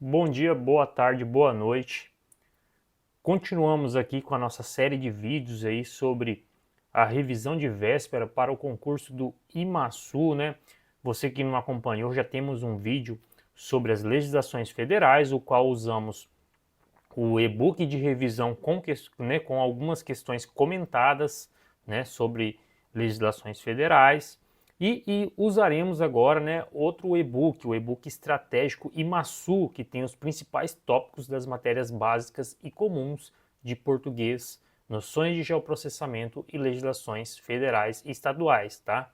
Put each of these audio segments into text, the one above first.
Bom dia, boa tarde, boa noite. Continuamos aqui com a nossa série de vídeos aí sobre a revisão de véspera para o concurso do IMASU, né? Você que não acompanhou, já temos um vídeo sobre as legislações federais, o qual usamos o e-book de revisão com algumas questões comentadas, né, sobre legislações federais. E usaremos agora, né, outro e-book, o e-book estratégico IMASU, que tem os principais tópicos das matérias básicas e comuns de português, noções de geoprocessamento e legislações federais e estaduais, tá?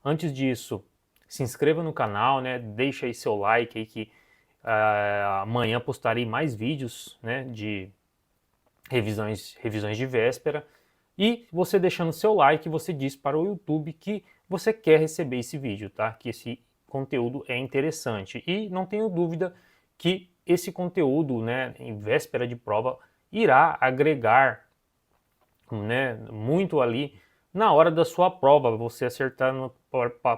Antes disso, se inscreva no canal, né, deixa aí seu like aí que amanhã postarei mais vídeos, né, de revisões de véspera. E você deixando seu like, você diz para o YouTube que você quer receber esse vídeo, tá? Que esse conteúdo é interessante. E não tenho dúvida que esse conteúdo, né, em véspera de prova, irá agregar, né, muito ali na hora da sua prova, você acertar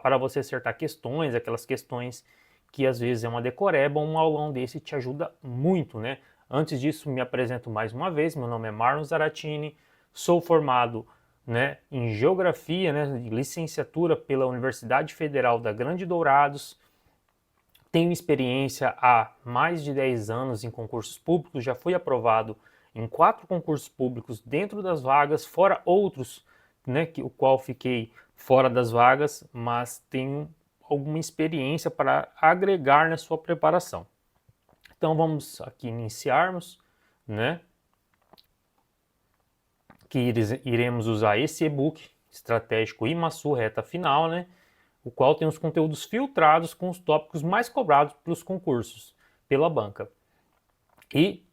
para você acertar questões, aquelas questões que às vezes é uma decoreba, um aulão desse te ajuda muito, né? Antes disso, me apresento mais uma vez, meu nome é Marlon Zaratini, sou formado, né, em Geografia, né, licenciatura pela Universidade Federal da Grande Dourados, tenho experiência há mais de 10 anos em concursos públicos, já fui aprovado em 4 concursos públicos dentro das vagas, fora outros, né, o qual fiquei fora das vagas, mas tenho alguma experiência para agregar na sua preparação. Então vamos aqui iniciarmos, né, que iremos usar esse e-book estratégico IMASU reta final, né, o qual tem os conteúdos filtrados com os tópicos mais cobrados pelos concursos, pela banca. E,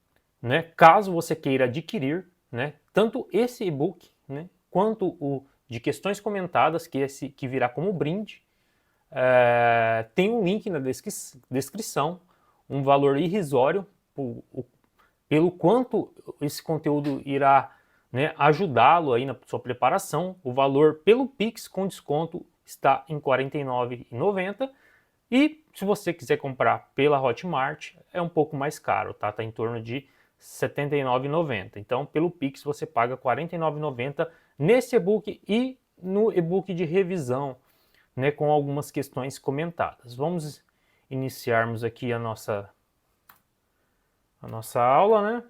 né, caso você queira adquirir, né, tanto esse e-book, né, quanto o de questões comentadas, que virá como brinde, tem um link na descrição, um valor irrisório, pelo quanto esse conteúdo irá, né, ajudá-lo aí na sua preparação. O valor pelo Pix com desconto está em R$ 49,90 e se você quiser comprar pela Hotmart é um pouco mais caro, tá? Tá em torno de R$ 79,90. Então pelo Pix você paga R$ 49,90 nesse e-book e no e-book de revisão, né, com algumas questões comentadas. Vamos iniciarmos aqui a nossa aula, né?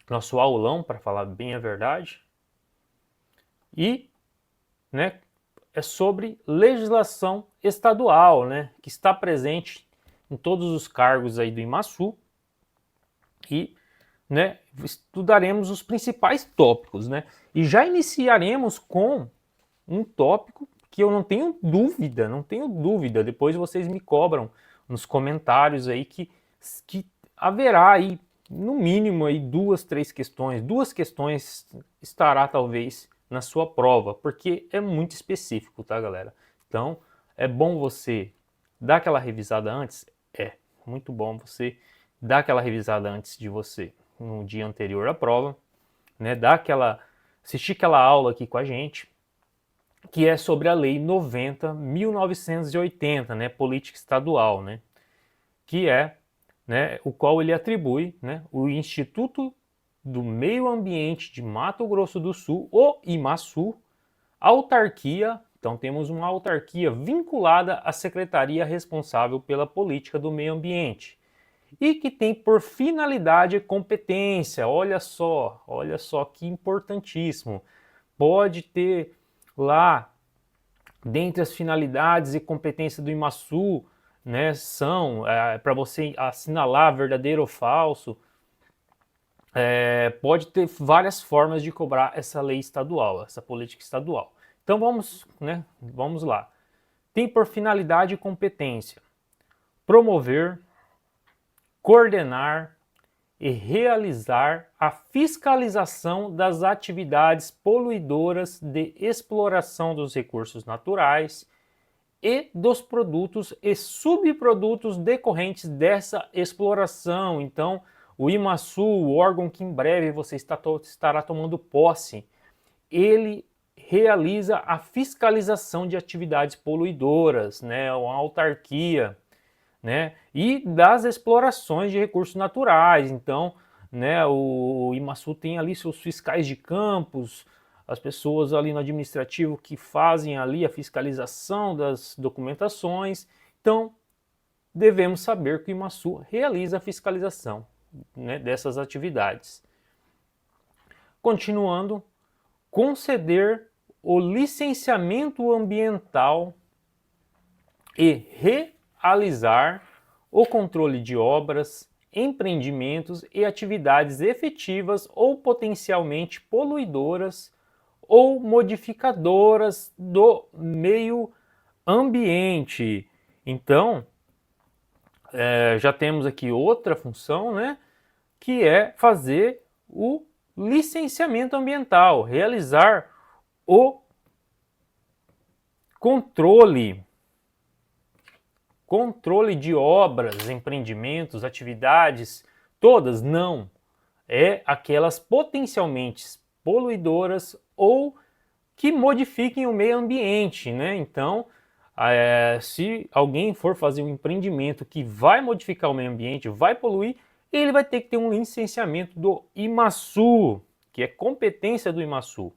Nosso aulão, para falar bem a verdade. E, né, é sobre legislação estadual, né, que está presente em todos os cargos aí do IMASU. E, né, estudaremos os principais tópicos, né? E já iniciaremos com um tópico que eu não tenho dúvida, depois vocês me cobram nos comentários aí que haverá aí no mínimo aí duas questões estará talvez na sua prova, porque é muito específico, tá, galera? Então, é bom você dar aquela revisada antes, muito bom você dar aquela revisada antes de você, no dia anterior à prova, né, assistir aquela aula aqui com a gente, que é sobre a Lei 90.1980, né, política estadual, né, que é, né, o qual ele atribui, né, o Instituto do Meio Ambiente de Mato Grosso do Sul, o IMASU, autarquia. Então temos uma autarquia vinculada à secretaria responsável pela política do meio ambiente e que tem por finalidade e competência, olha só que importantíssimo, pode ter lá, dentre as finalidades e competências do IMASU, né, são para você assinalar verdadeiro ou falso, pode ter várias formas de cobrar essa lei estadual, essa política estadual. Então vamos lá. Tem por finalidade e competência promover, coordenar e realizar a fiscalização das atividades poluidoras de exploração dos recursos naturais e dos produtos e subprodutos decorrentes dessa exploração. Então, o IMASU, o órgão que em breve você estará tomando posse, ele realiza a fiscalização de atividades poluidoras, né, uma autarquia, né, e das explorações de recursos naturais. Então, né, o IMASU tem ali seus fiscais de campos, as pessoas ali no administrativo que fazem ali a fiscalização das documentações. Então, devemos saber que o IMASU realiza a fiscalização, né, dessas atividades. Continuando, conceder o licenciamento ambiental e realizar o controle de obras, empreendimentos e atividades efetivas ou potencialmente poluidoras ou modificadoras do meio ambiente. Então, já temos aqui outra função, né, que é fazer o licenciamento ambiental, realizar o controle de obras, empreendimentos, atividades, todas não. É aquelas potencialmente poluidoras ou que modifiquem o meio ambiente, né? Então, se alguém for fazer um empreendimento que vai modificar o meio ambiente, vai poluir, ele vai ter que ter um licenciamento do IMASU, que é competência do IMASU.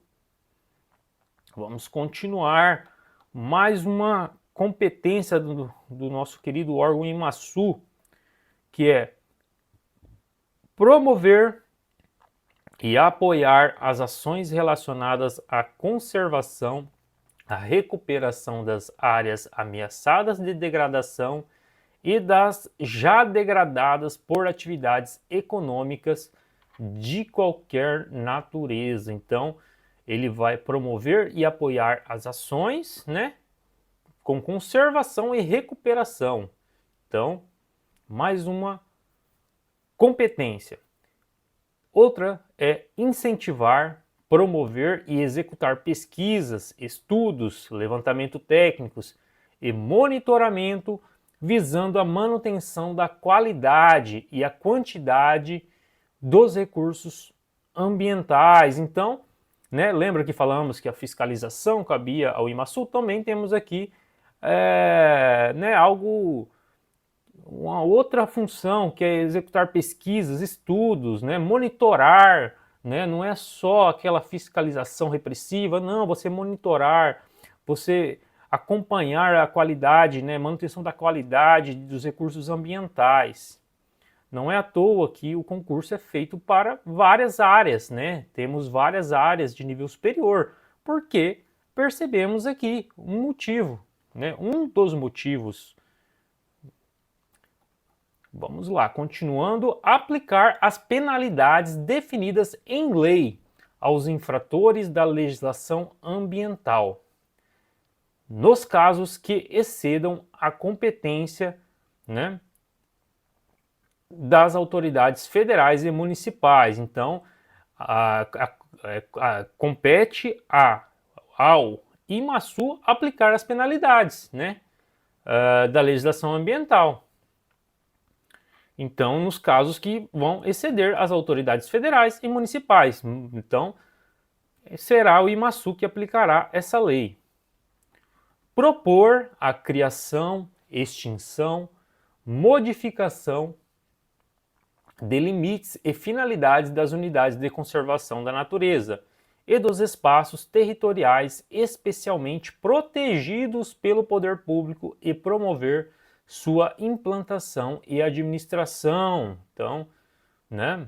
Vamos continuar. Mais uma competência do nosso querido órgão IMASU, que é promover e apoiar as ações relacionadas à conservação, à recuperação das áreas ameaçadas de degradação e das já degradadas por atividades econômicas de qualquer natureza. Então, ele vai promover e apoiar as ações, né, com conservação e recuperação. Então, mais uma competência. Outra é incentivar, promover e executar pesquisas, estudos, levantamento técnicos e monitoramento visando a manutenção da qualidade e a quantidade dos recursos ambientais. Então, né, lembra que falamos que a fiscalização cabia ao IMASU? Também temos aqui né, uma outra função, que é executar pesquisas, estudos, né, monitorar, né, não é só aquela fiscalização repressiva, não, você monitorar, você acompanhar a qualidade, né, manutenção da qualidade dos recursos ambientais. Não é à toa que o concurso é feito para várias áreas, né? Temos várias áreas de nível superior, porque percebemos aqui um motivo, né? Um dos motivos. Vamos lá, continuando, aplicar as penalidades definidas em lei aos infratores da legislação ambiental, nos casos que excedam a competência, né, das autoridades federais e municipais. Então, compete ao IMASU aplicar as penalidades, né, da legislação ambiental. Então, nos casos que vão exceder as autoridades federais e municipais. Então, será o IMASU que aplicará essa lei. Propor a criação, extinção, modificação de limites e finalidades das unidades de conservação da natureza e dos espaços territoriais especialmente protegidos pelo poder público e promover sua implantação e administração. Então, né,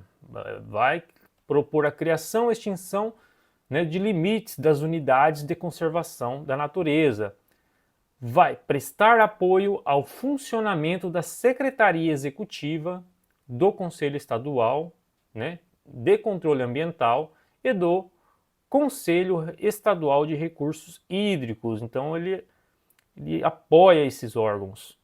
vai propor a criação e extinção, né, de limites das unidades de conservação da natureza. Vai prestar apoio ao funcionamento da Secretaria Executiva, do Conselho Estadual, né, de Controle Ambiental e do Conselho Estadual de Recursos Hídricos. Então, ele apoia esses órgãos.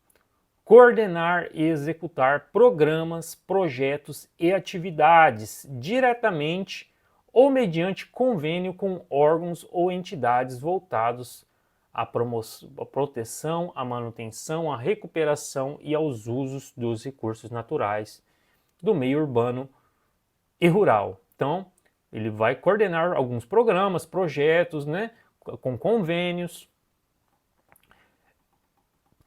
Coordenar e executar programas, projetos e atividades diretamente ou mediante convênio com órgãos ou entidades voltados à proteção, à manutenção, à recuperação e aos usos dos recursos naturais do meio urbano e rural. Então, ele vai coordenar alguns programas, projetos, né, com convênios.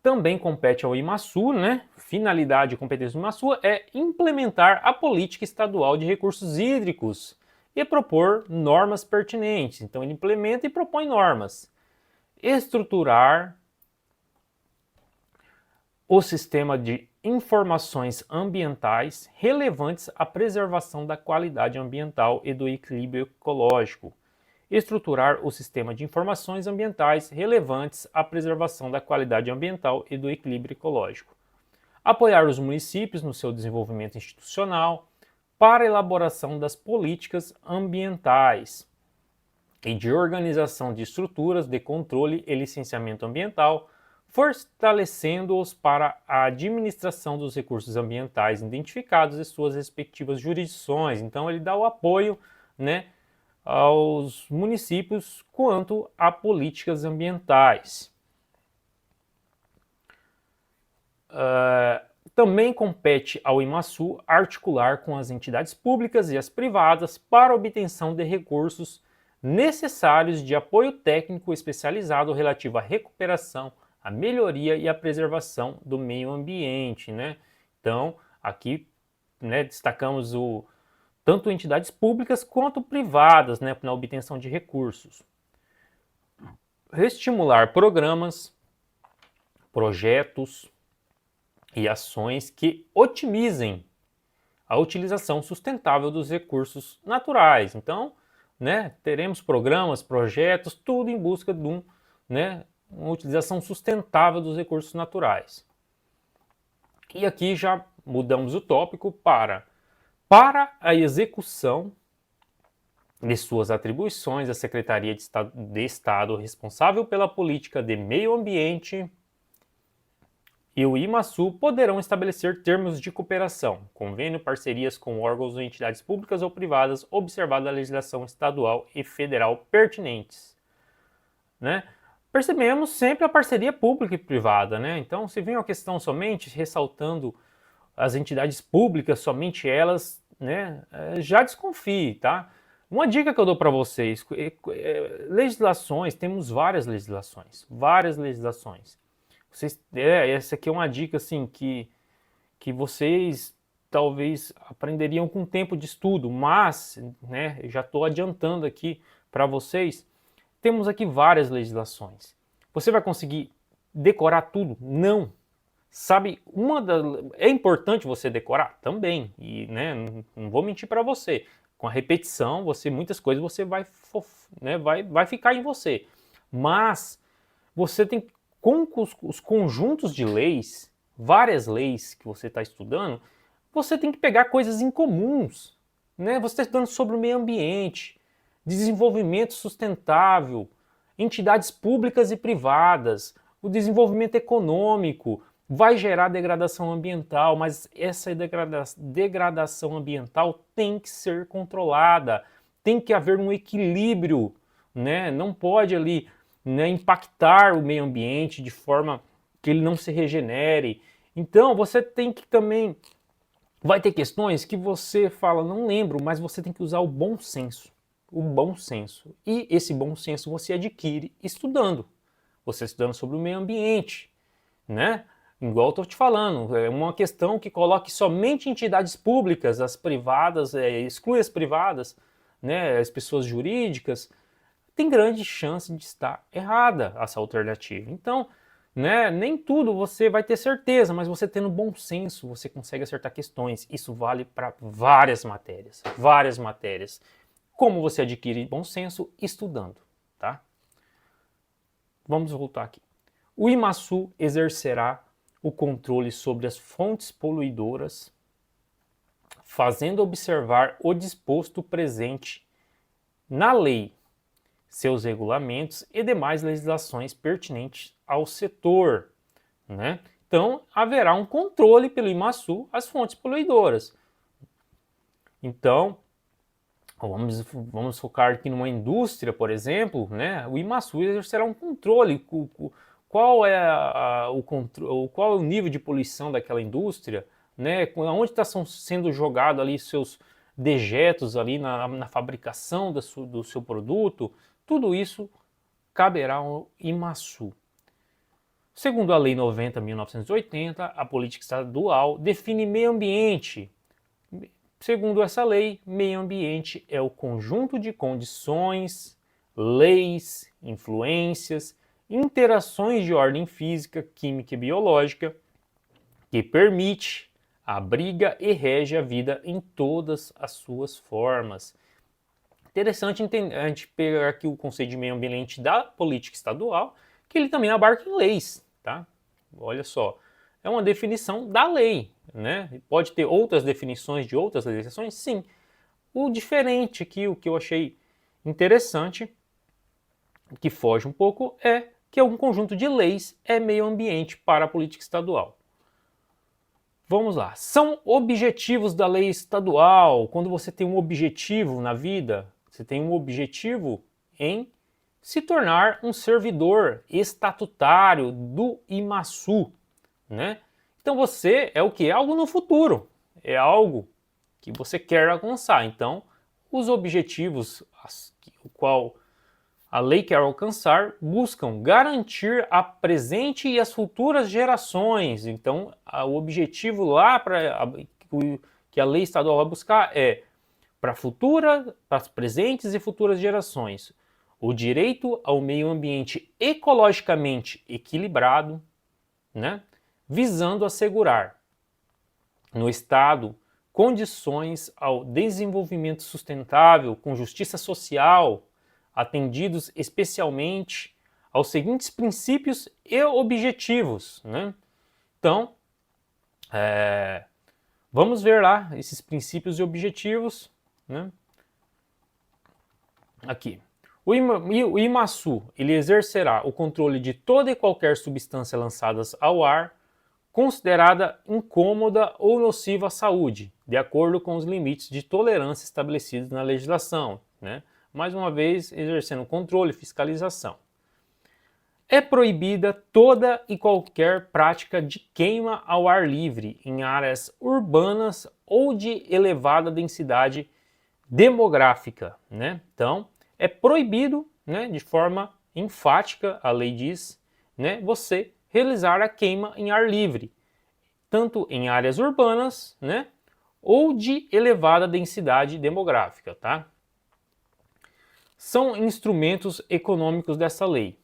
também compete ao IMASU, né? Finalidade e competência do IMASU é implementar a política estadual de recursos hídricos e propor normas pertinentes. Então ele implementa e propõe normas. Estruturar o sistema de informações ambientais relevantes à preservação da qualidade ambiental e do equilíbrio ecológico. Estruturar o sistema de informações ambientais relevantes à preservação da qualidade ambiental e do equilíbrio ecológico. Apoiar os municípios no seu desenvolvimento institucional para a elaboração das políticas ambientais e de organização de estruturas de controle e licenciamento ambiental, fortalecendo-os para a administração dos recursos ambientais identificados em suas respectivas jurisdições. Então ele dá o apoio, né, aos municípios quanto a políticas ambientais. Também compete ao IMASU articular com as entidades públicas e as privadas para a obtenção de recursos necessários de apoio técnico especializado relativo à recuperação, à melhoria e à preservação do meio ambiente, né? Então, aqui, né, destacamos tanto entidades públicas quanto privadas, né, na obtenção de recursos. Estimular programas, projetos e ações que otimizem a utilização sustentável dos recursos naturais. Então, né, teremos programas, projetos, tudo em busca de uma utilização sustentável dos recursos naturais. E aqui já mudamos o tópico para a execução de suas atribuições, a Secretaria de Estado responsável pela política de meio ambiente e o IMASU poderão estabelecer termos de cooperação, convênio, parcerias com órgãos ou entidades públicas ou privadas, observada a legislação estadual e federal pertinentes. Né? Percebemos sempre a parceria pública e privada, né? Então, se vem uma questão somente ressaltando as entidades públicas, somente elas, né, já desconfie, tá? Uma dica que eu dou para vocês, legislações, temos várias legislações. Essa aqui é uma dica assim que vocês talvez aprenderiam com tempo de estudo, mas, né, eu já estou adiantando aqui para vocês, temos aqui várias legislações. Você vai conseguir decorar tudo? Não. Sabe, é importante você decorar? Também. E, né, não vou mentir para você. Com a repetição, muitas coisas você vai ficar em você. Mas você tem, com os conjuntos de leis, várias leis que você está estudando, você tem que pegar coisas incomuns. Né? Você está estudando sobre o meio ambiente, desenvolvimento sustentável, entidades públicas e privadas, o desenvolvimento econômico, vai gerar degradação ambiental, mas essa degradação ambiental tem que ser controlada, tem que haver um equilíbrio, né? Não pode ali, né, impactar o meio ambiente de forma que ele não se regenere. Então você tem que também, vai ter questões que você fala, não lembro, mas você tem que usar o bom senso. O bom senso. E esse bom senso você adquire estudando. Você estudando sobre o meio ambiente, né? Igual eu estou te falando, é uma questão que coloque somente entidades públicas, as privadas, exclui as privadas, né, as pessoas jurídicas, tem grande chance de estar errada essa alternativa. Então, né, nem tudo você vai ter certeza, mas você tendo bom senso, você consegue acertar questões. Isso vale para várias matérias, várias matérias. Como você adquire bom senso? Estudando, tá? Vamos voltar aqui. O IMASU exercerá o controle sobre as fontes poluidoras, fazendo observar o disposto presente na lei, seus regulamentos e demais legislações pertinentes ao setor, né? Então, haverá um controle pelo IMASU às fontes poluidoras. Então, vamos focar aqui numa indústria, por exemplo, né? O IMASU exercerá um controle. Qual é qual é o nível de poluição daquela indústria, né? Onde está sendo jogado ali seus dejetos ali na fabricação do seu produto? Tudo isso caberá ao IMASU. Segundo a Lei 90.1980, a política estadual define meio ambiente. Segundo essa lei, meio ambiente é o conjunto de condições, leis, influências, interações de ordem física, química e biológica que permite, abriga e rege a vida em todas as suas formas. Interessante a gente pegar aqui o conceito de meio ambiente da política estadual, que ele também abarca em leis, tá? Olha só, é uma definição da lei, né? Pode ter outras definições de outras legislações? Sim. O diferente aqui, o que eu achei interessante, que foge um pouco, é que um conjunto de leis é meio ambiente para a política estadual. Vamos lá. São objetivos da lei estadual. Quando você tem um objetivo na vida, você tem um objetivo em se tornar um servidor estatutário do IMASU, né? Então você é o que? É algo no futuro. É algo que você quer alcançar. Então, os objetivos, o qual a lei quer alcançar, buscam garantir a presente e as futuras gerações. Então, o objetivo lá que a lei estadual vai buscar é para as presentes e futuras gerações, o direito ao meio ambiente ecologicamente equilibrado, né, visando assegurar no Estado condições ao desenvolvimento sustentável com justiça social, atendidos especialmente aos seguintes princípios e objetivos, né? Então, vamos ver lá esses princípios e objetivos, né? Aqui. O IMASU, ele exercerá o controle de toda e qualquer substância lançadas ao ar considerada incômoda ou nociva à saúde, de acordo com os limites de tolerância estabelecidos na legislação, né? Mais uma vez, exercendo controle e fiscalização. É proibida toda e qualquer prática de queima ao ar livre em áreas urbanas ou de elevada densidade demográfica, né? Então, é proibido, né, de forma enfática, a lei diz, né, você realizar a queima em ar livre, tanto em áreas urbanas, né, ou de elevada densidade demográfica, tá? São instrumentos econômicos dessa lei.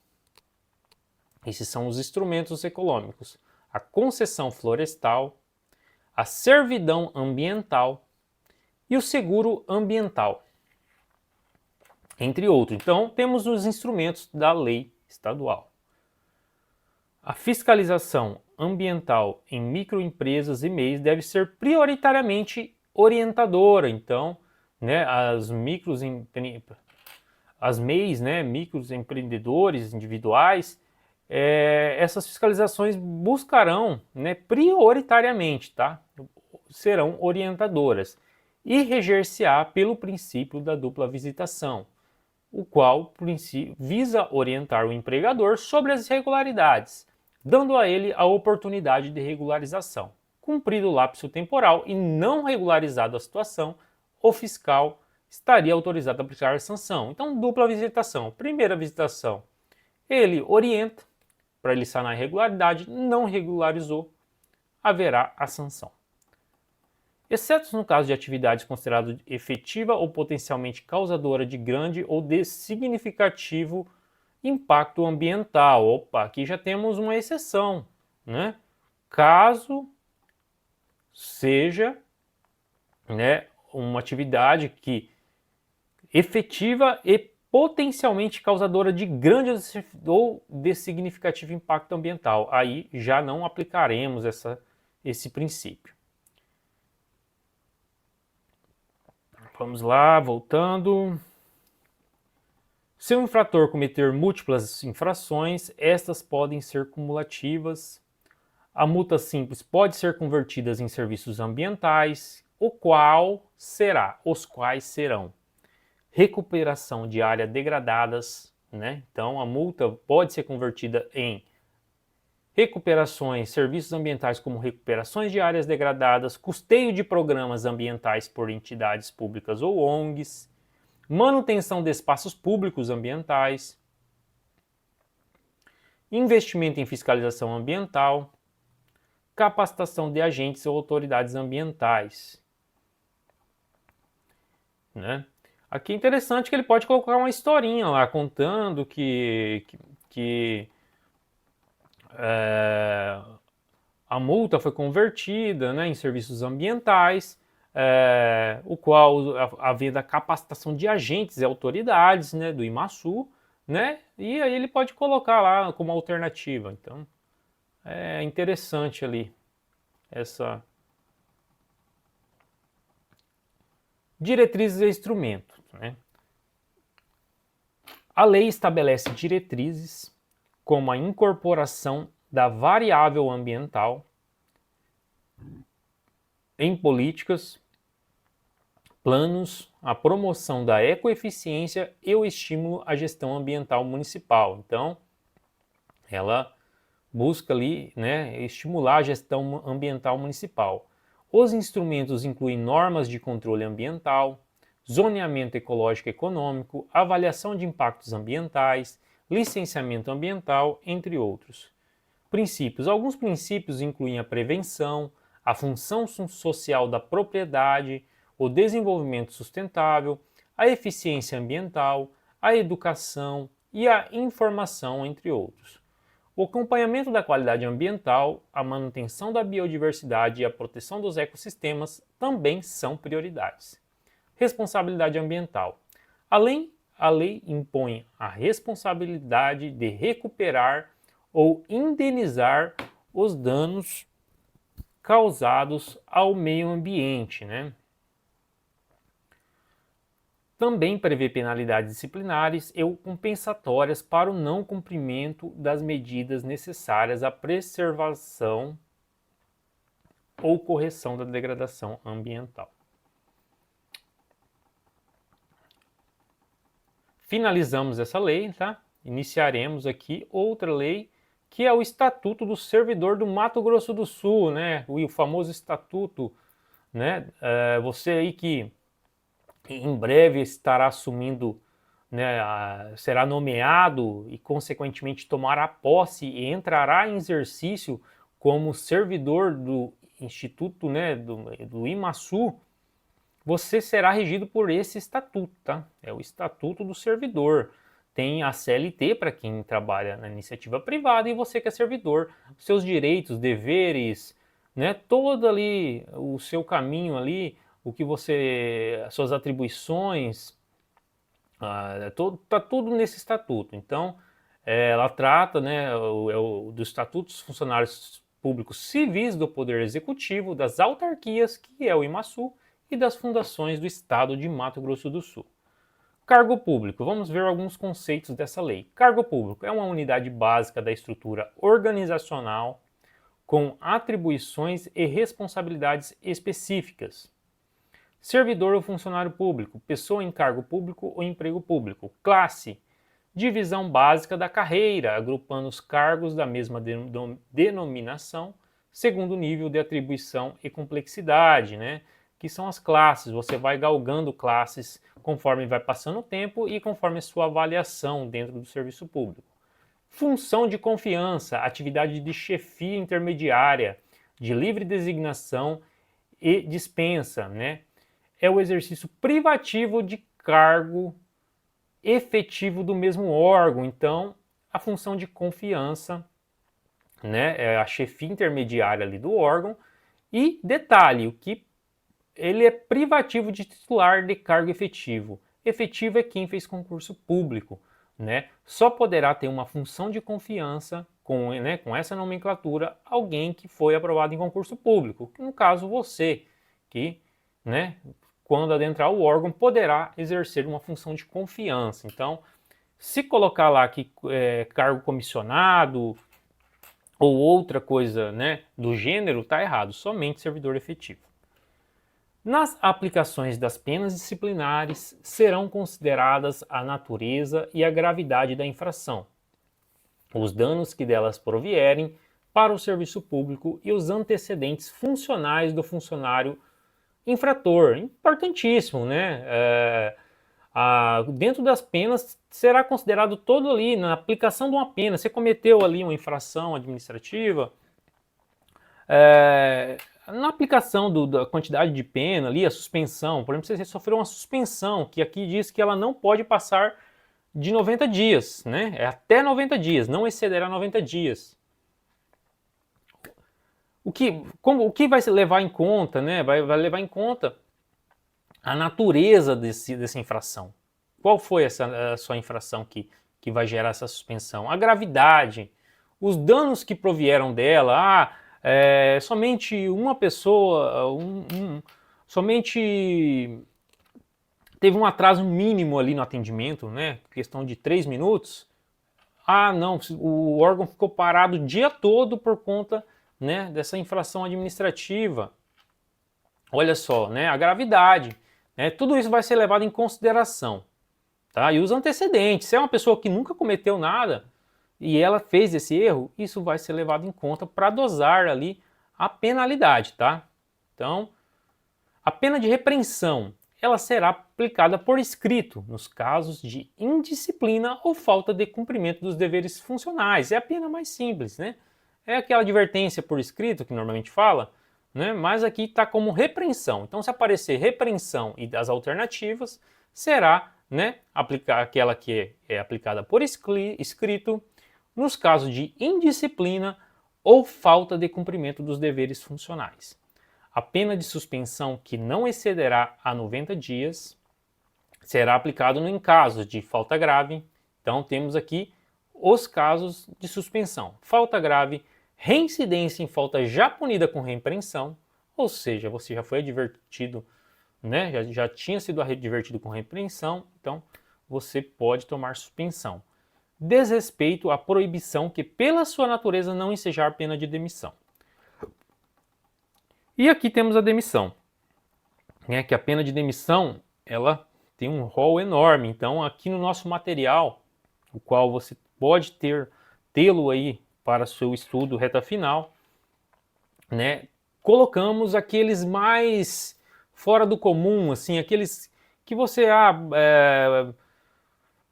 Esses são os instrumentos econômicos: a concessão florestal, a servidão ambiental e o seguro ambiental, entre outros. Então, temos os instrumentos da lei estadual. A fiscalização ambiental em microempresas e MEIs deve ser prioritariamente orientadora. Então, né, as MEIs, né, microempreendedores individuais, essas fiscalizações buscarão, né, prioritariamente, tá? Serão orientadoras e reger-se-á pelo princípio da dupla visitação, o qual visa orientar o empregador sobre as irregularidades, dando a ele a oportunidade de regularização. Cumprido o lapso temporal e não regularizada a situação, o fiscal estaria autorizado a aplicar a sanção. Então, dupla visitação. Primeira visitação, ele orienta para ele sanar a irregularidade, não regularizou, haverá a sanção. Exceto no caso de atividades consideradas efetiva ou potencialmente causadora de grande ou de significativo impacto ambiental. Opa, aqui já temos uma exceção, né? Caso seja, né, uma atividade que efetiva e potencialmente causadora de grande ou de significativo impacto ambiental. Aí já não aplicaremos esse princípio. Vamos lá, voltando. Se o infrator cometer múltiplas infrações, estas podem ser cumulativas. A multa simples pode ser convertida em serviços ambientais, os quais serão recuperação de áreas degradadas, né? Então a multa pode ser convertida em recuperações, serviços ambientais como recuperações de áreas degradadas, custeio de programas ambientais por entidades públicas ou ONGs, manutenção de espaços públicos ambientais investimento em fiscalização ambiental, capacitação de agentes ou autoridades ambientais. Né? Aqui é interessante que ele pode colocar uma historinha lá, contando que a multa foi convertida, né, em serviços ambientais, o qual havia da capacitação de agentes e autoridades, né, do IMASU, né, e aí ele pode colocar lá como alternativa. Então, é interessante ali essa diretrizes e instrumentos, né? A lei estabelece diretrizes como a incorporação da variável ambiental em políticas, planos, a promoção da ecoeficiência e o estímulo à gestão ambiental municipal. Então, ela busca ali, né, estimular a gestão ambiental municipal. Os instrumentos incluem normas de controle ambiental, zoneamento ecológico e econômico, avaliação de impactos ambientais, licenciamento ambiental, entre outros. Princípios. Alguns princípios incluem a prevenção, a função social da propriedade, o desenvolvimento sustentável, a eficiência ambiental, a educação e a informação, entre outros. O acompanhamento da qualidade ambiental, a manutenção da biodiversidade e a proteção dos ecossistemas também são prioridades. Responsabilidade ambiental. Além, a lei impõe a responsabilidade de recuperar ou indenizar os danos causados ao meio ambiente, né? Também prevê penalidades disciplinares e compensatórias para o não cumprimento das medidas necessárias à preservação ou correção da degradação ambiental. Finalizamos essa lei, tá? Iniciaremos aqui outra lei, que é o Estatuto do Servidor do Mato Grosso do Sul, né? O famoso Estatuto, né? Você aí que em breve estará assumindo, né, será nomeado e consequentemente tomará posse e entrará em exercício como servidor do Instituto, né, do IMASU, você será regido por esse estatuto, tá? É o Estatuto do Servidor. Tem a CLT para quem trabalha na iniciativa privada e você que é servidor, seus direitos, deveres, né, todo ali o seu caminho ali, o que você, as suas atribuições, tá tudo nesse estatuto. Então, ela trata, né, do Estatuto dos Funcionários Públicos Civis do Poder Executivo, das autarquias, que é o IMASU, e das fundações do Estado de Mato Grosso do Sul. Cargo público. Vamos ver alguns conceitos dessa lei. Cargo público é uma unidade básica da estrutura organizacional com atribuições e responsabilidades específicas. Servidor ou funcionário público, pessoa em cargo público ou emprego público. Classe, divisão básica da carreira, agrupando os cargos da mesma denominação, segundo nível de atribuição e complexidade, né? Que são as classes. Você vai galgando classes conforme vai passando o tempo e conforme a sua avaliação dentro do serviço público. Função de confiança, atividade de chefia intermediária, de livre designação e dispensa, né? É o exercício privativo de cargo efetivo do mesmo órgão. Então, a função de confiança, né, é a chefia intermediária ali do órgão. E detalhe, o que ele é privativo de titular de cargo efetivo. Efetivo é quem fez concurso público, né? Só poderá ter uma função de confiança com essa nomenclatura alguém que foi aprovado em concurso público. No caso, você, que, né, quando adentrar o órgão, poderá exercer uma função de confiança. Então, se colocar lá que cargo comissionado ou outra coisa, né, do gênero, está errado. Somente servidor efetivo. Nas aplicações das penas disciplinares, serão consideradas a natureza e a gravidade da infração, os danos que delas provierem para o serviço público e os antecedentes funcionais do funcionário infrator. Importantíssimo, né? Dentro das penas será considerado todo ali, na aplicação de uma pena. Você cometeu ali uma infração administrativa, na aplicação da quantidade de pena ali, a suspensão, por exemplo, você sofreu uma suspensão, que aqui diz que ela não pode passar de 90 dias, né? É até 90 dias, não excederá 90 dias. O que vai se levar em conta, né? Vai levar em conta a natureza dessa infração. Qual foi a sua infração que vai gerar essa suspensão? A gravidade, os danos que provieram dela, somente uma pessoa, somente teve um atraso mínimo ali no atendimento, né? Questão de 3 minutos. Não, o órgão ficou parado o dia todo por conta, né, dessa infração administrativa. Olha só, né, a gravidade, né, tudo isso vai ser levado em consideração, tá? E os antecedentes, se é uma pessoa que nunca cometeu nada e ela fez esse erro, isso vai ser levado em conta para dosar ali a penalidade, tá? Então, a pena de repreensão, ela será aplicada por escrito nos casos de indisciplina ou falta de cumprimento dos deveres funcionais. É a pena mais simples, né? É aquela advertência por escrito que normalmente fala, né? Mas aqui está como repreensão. Então, se aparecer repreensão e das alternativas, será, né, aplicar aquela que é aplicada por escrito nos casos de indisciplina ou falta de cumprimento dos deveres funcionais. A pena de suspensão que não excederá a 90 dias será aplicada em casos de falta grave. Então temos aqui os casos de suspensão. Falta grave, reincidência em falta já punida com repreensão, ou seja, você já foi advertido, né? Já tinha sido advertido com repreensão, então você pode tomar suspensão. Desrespeito à proibição que pela sua natureza não ensejar pena de demissão. E aqui temos a demissão, né, que a pena de demissão ela tem um rol enorme. Então aqui no nosso material, o qual você pode tê-lo aí para seu estudo reta final, né, colocamos aqueles mais fora do comum, assim, aqueles que você,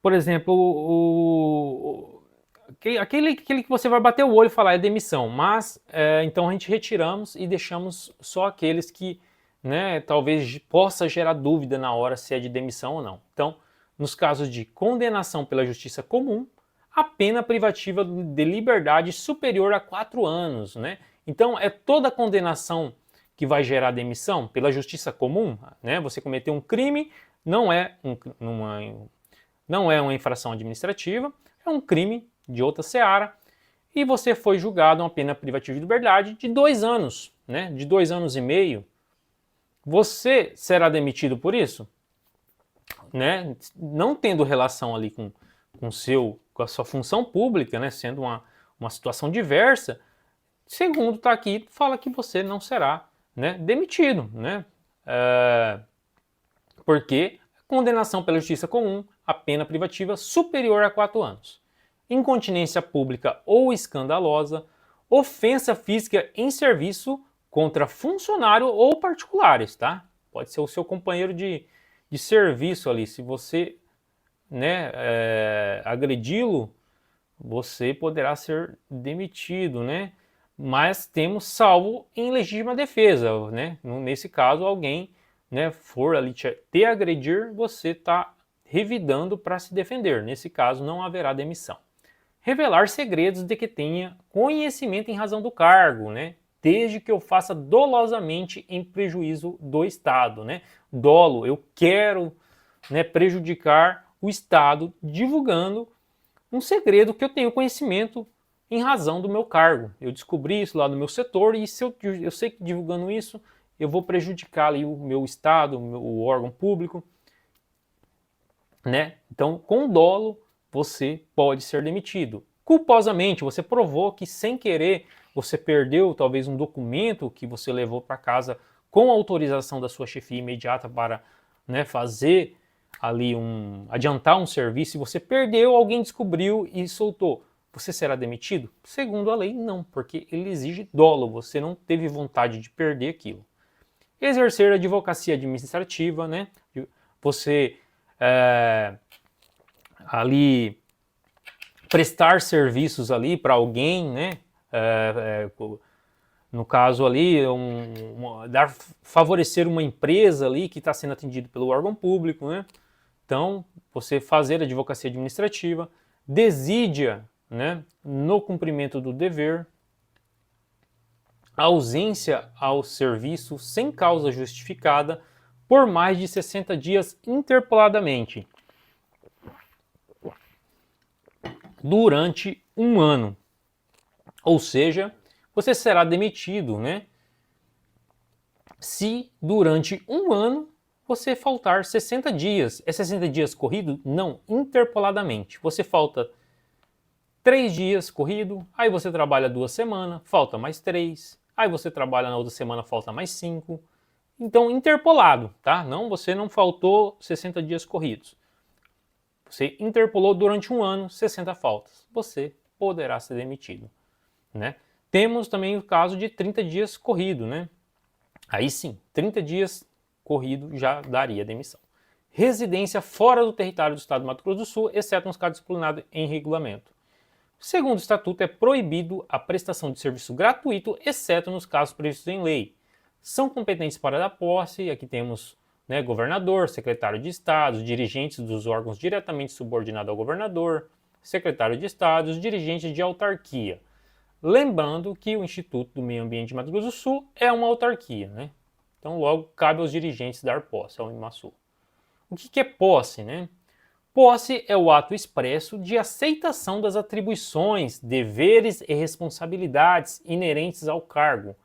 por exemplo, aquele que você vai bater o olho e falar é demissão, mas então a gente retiramos e deixamos só aqueles que, né, talvez possa gerar dúvida na hora se é de demissão ou não. Então, nos casos de condenação pela justiça comum, a pena privativa de liberdade superior a 4 anos, né? Então, é toda condenação que vai gerar demissão pela justiça comum, né? Você cometeu um crime, não é uma infração administrativa, é um crime de outra seara, e você foi julgado uma pena privativa de liberdade de 2 anos, né? De 2 anos e meio. Você será demitido por isso? Né? Não tendo relação ali com a sua função pública, né? Sendo uma situação diversa, segundo está aqui, fala que você não será, né, demitido, né? Porque condenação pela justiça comum, a pena privativa superior a 4 anos. Incontinência pública ou escandalosa, ofensa física em serviço contra funcionário ou particulares, tá? Pode ser o seu companheiro de serviço ali. Se você, né, agredi-lo, você poderá ser demitido, né? Mas temos salvo em legítima defesa, né? Nesse caso, alguém, né, for ali te agredir, você está revidando para se defender. Nesse caso, não haverá demissão. Revelar segredos de que tenha conhecimento em razão do cargo, né? Desde que eu faça dolosamente em prejuízo do Estado, né? Dolo, eu quero, né, prejudicar o Estado divulgando um segredo que eu tenho conhecimento em razão do meu cargo. Eu descobri isso lá no meu setor e se eu sei que divulgando isso eu vou prejudicar ali o meu Estado, o órgão público, né? Então, com dolo, você pode ser demitido. Culposamente, você provou que sem querer você perdeu talvez um documento que você levou para casa com autorização da sua chefia imediata para, né, fazer ali adiantar um serviço e você perdeu, alguém descobriu e soltou. Você será demitido? Segundo a lei, não, porque ele exige dolo, você não teve vontade de perder aquilo. Exercer advocacia administrativa, né? Você ali prestar serviços ali para alguém, né? No caso ali, favorecer uma empresa ali que está sendo atendida pelo órgão público, né? Então, você fazer advocacia administrativa, desídia, né, no cumprimento do dever, ausência ao serviço sem causa justificada por mais de 60 dias interpoladamente, durante um ano. Ou seja, você será demitido, né? Se durante um ano você faltar 60 dias. É 60 dias corrido? Não, interpoladamente. Você falta 3 dias corrido, aí você trabalha 2 semanas, falta mais 3. Aí você trabalha na outra semana, falta mais 5. Então, interpolado, tá? Não, você não faltou 60 dias corridos. Você interpolou durante um ano 60 faltas. Você poderá ser demitido, né? Temos também o caso de 30 dias corrido, né? Aí sim, 30 dias corrido já daria demissão. Residência fora do território do Estado do Mato Grosso do Sul, exceto nos casos disciplinados em regulamento. Segundo o Estatuto, é proibido a prestação de serviço gratuito, exceto nos casos previstos em lei. São competentes para dar posse, aqui temos, né, governador, secretário de Estado, dirigentes dos órgãos diretamente subordinados ao governador, secretário de Estado, os dirigentes de autarquia. Lembrando que o Instituto do Meio Ambiente de Mato Grosso do Sul é uma autarquia, né? Então, logo, cabe aos dirigentes dar posse ao IMASU. O que é posse, né? Posse é o ato expresso de aceitação das atribuições, deveres e responsabilidades inerentes ao cargo,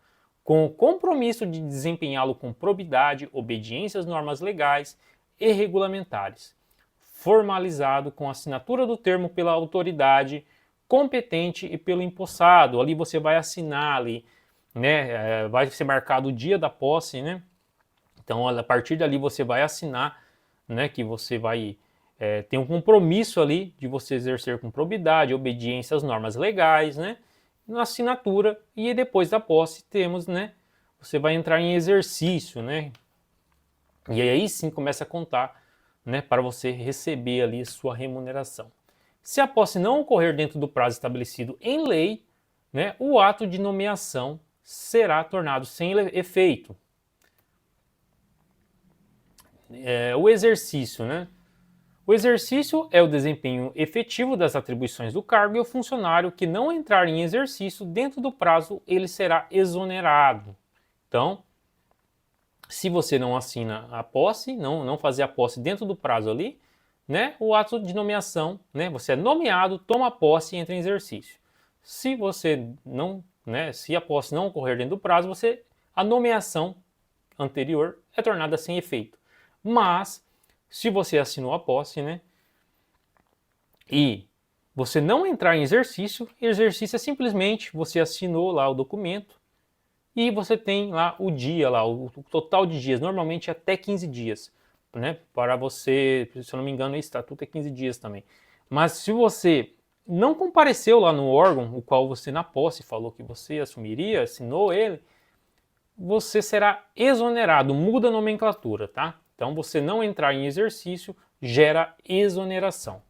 com o compromisso de desempenhá-lo com probidade, obediência às normas legais e regulamentares, formalizado com a assinatura do termo pela autoridade competente e pelo empossado. Ali você vai assinar ali, né? Vai ser marcado o dia da posse, né? Então, a partir dali você vai assinar, né? Que você vai ter um compromisso ali de você exercer com probidade, obediência às normas legais, né? Na assinatura, e depois da posse temos, né? Você vai entrar em exercício, né? E aí sim começa a contar, né? Para você receber ali sua remuneração. Se a posse não ocorrer dentro do prazo estabelecido em lei, né, o ato de nomeação será tornado sem efeito. O exercício, né? O exercício é o desempenho efetivo das atribuições do cargo, e o funcionário que não entrar em exercício dentro do prazo, ele será exonerado. Então, se você não assina a posse, não fazer a posse dentro do prazo ali, né, o ato de nomeação, né, você é nomeado, toma posse e entra em exercício. Se você não, né, se a posse não ocorrer dentro do prazo, a nomeação anterior é tornada sem efeito. Mas se você assinou a posse, né, e você não entrar em exercício é simplesmente você assinou lá o documento e você tem lá o dia, lá, o total de dias, normalmente até 15 dias. Né, para você, se eu não me engano, o estatuto é 15 dias também. Mas se você não compareceu lá no órgão, o qual você na posse falou que você assumiria, assinou ele, você será exonerado, muda a nomenclatura, tá? Então, você não entrar em exercício gera exoneração.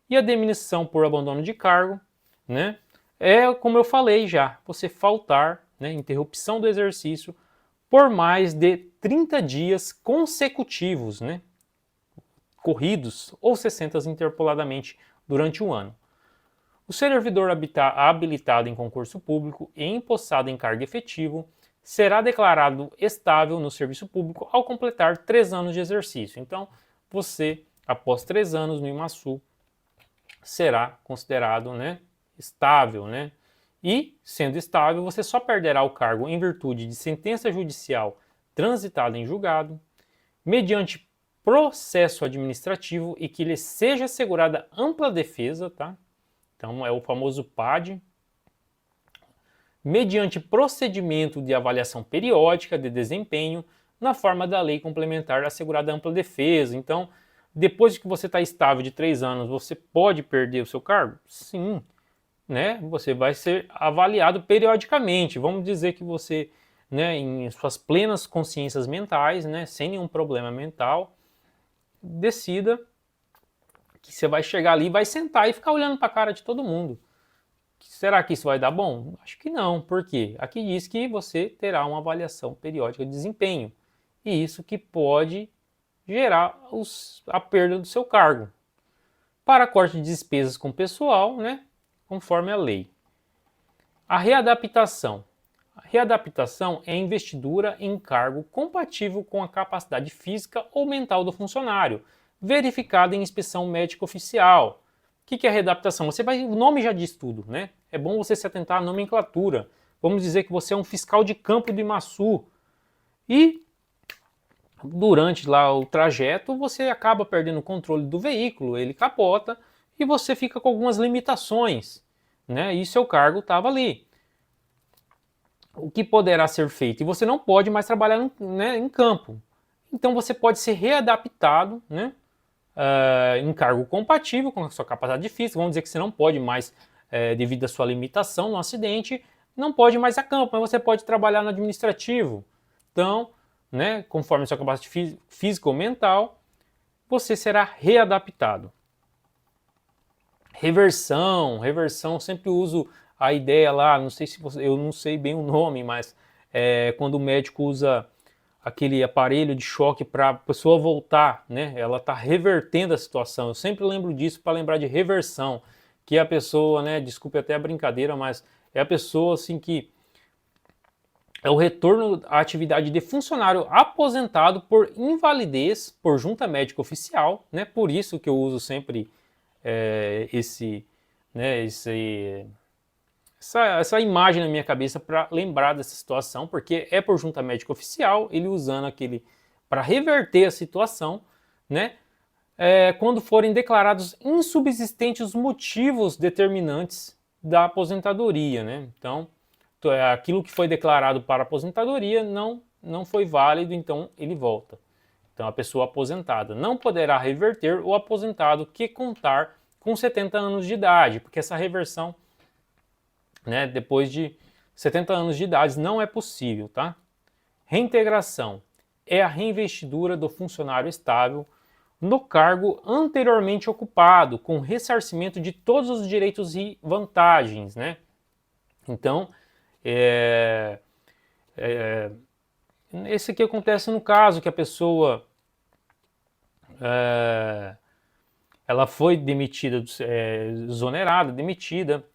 E a demissão por abandono de cargo, né, é como eu falei já, você faltar, né, interrupção do exercício por mais de 30 dias consecutivos, né, corridos ou 60 interpoladamente durante um ano. O servidor habilitado em concurso público e empossado em cargo efetivo será declarado estável no serviço público ao completar 3 anos de exercício. Então, você, após 3 anos no IMASU, será considerado, né, estável, né? E, sendo estável, você só perderá o cargo em virtude de sentença judicial transitada em julgado, mediante processo administrativo e que lhe seja assegurada ampla defesa, tá? Então é o famoso PAD, mediante procedimento de avaliação periódica de desempenho na forma da lei complementar assegurada ampla defesa. Então, depois que você está estável de 3 anos, você pode perder o seu cargo? Sim. Né, você vai ser avaliado periodicamente. Vamos dizer que você, né, em suas plenas consciências mentais, né, sem nenhum problema mental, decida que você vai chegar ali, vai sentar e ficar olhando para a cara de todo mundo. Será que isso vai dar bom? Acho que não. Por quê? Aqui diz que você terá uma avaliação periódica de desempenho. E isso que pode gerar a perda do seu cargo. Para corte de despesas com pessoal, né, conforme a lei. A readaptação. A readaptação é a investidura em cargo compatível com a capacidade física ou mental do funcionário, verificada em inspeção médica oficial. O que é readaptação? O nome já diz tudo, né? É bom você se atentar à nomenclatura. Vamos dizer que você é um fiscal de campo do Imaçu e durante lá o trajeto você acaba perdendo o controle do veículo, ele capota e você fica com algumas limitações, né? E seu cargo estava ali. O que poderá ser feito? E você não pode mais trabalhar em campo. Então você pode ser readaptado, né? Em cargo compatível com a sua capacidade física. Vamos dizer que você não pode mais, devido à sua limitação no acidente, não pode mais a campo, mas você pode trabalhar no administrativo. Então, né, conforme a sua capacidade física ou mental, você será readaptado. Reversão, eu sempre uso a ideia lá, não sei se eu não sei bem o nome, mas quando o médico usa aquele aparelho de choque para a pessoa voltar, né? Ela está revertendo a situação. Eu sempre lembro disso para lembrar de reversão, que é a pessoa, né? Desculpe até a brincadeira, mas é a pessoa assim que é o retorno à atividade de funcionário aposentado por invalidez por junta médica oficial, né? Por isso que eu uso sempre essa imagem na minha cabeça para lembrar dessa situação, porque é por junta médica oficial, ele usando aquele para reverter a situação, né? Quando forem declarados insubsistentes os motivos determinantes da aposentadoria, né? Então, aquilo que foi declarado para aposentadoria não foi válido, então ele volta. Então, a pessoa aposentada não poderá reverter o aposentado que contar com 70 anos de idade, porque essa reversão, né, depois de 70 anos de idade não é possível, tá? Reintegração é a reinvestidura do funcionário estável no cargo anteriormente ocupado, com ressarcimento de todos os direitos e vantagens, né? Então, esse aqui acontece no caso que a pessoa ela foi demitida, exonerada, demitida,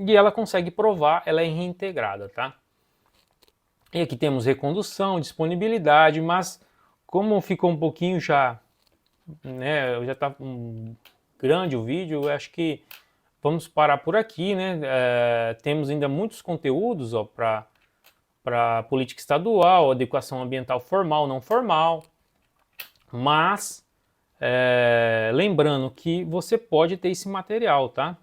e ela consegue provar, ela é reintegrada, tá? E aqui temos recondução, disponibilidade, mas como ficou um pouquinho já, né, já tá grande o vídeo, eu acho que vamos parar por aqui, né? Temos ainda muitos conteúdos para política estadual, adequação ambiental formal, não formal, mas lembrando que você pode ter esse material, tá?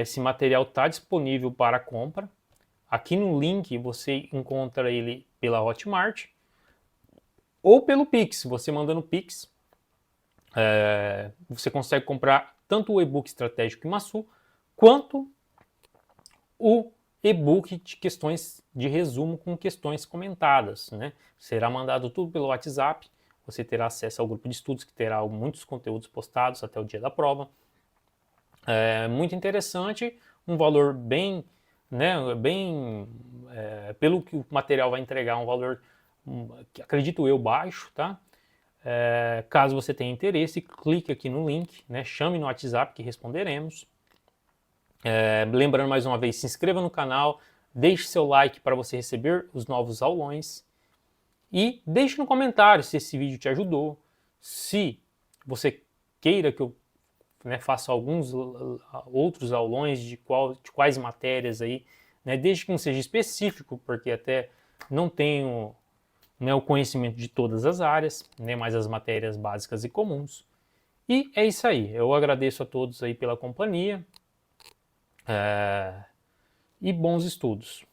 Esse material está disponível para compra. Aqui no link você encontra ele pela Hotmart ou pelo Pix. Você mandando Pix, você consegue comprar tanto o e-book Estratégico Imaçu quanto o e-book de questões de resumo com questões comentadas, né? Será mandado tudo pelo WhatsApp. Você terá acesso ao grupo de estudos que terá muitos conteúdos postados até o dia da prova. Muito interessante, um valor bem, né, pelo que o material vai entregar, um valor, que acredito eu, baixo, tá? Caso você tenha interesse, clique aqui no link, né, chame no WhatsApp que responderemos. Lembrando mais uma vez, se inscreva no canal, deixe seu like para você receber os novos aulões e deixe no comentário se esse vídeo te ajudou, se você queira que eu faço alguns outros aulões de quais matérias aí, né, desde que não seja específico, porque até não tenho, né, o conhecimento de todas as áreas, né, mas as matérias básicas e comuns. E é isso aí, eu agradeço a todos aí pela companhia e bons estudos.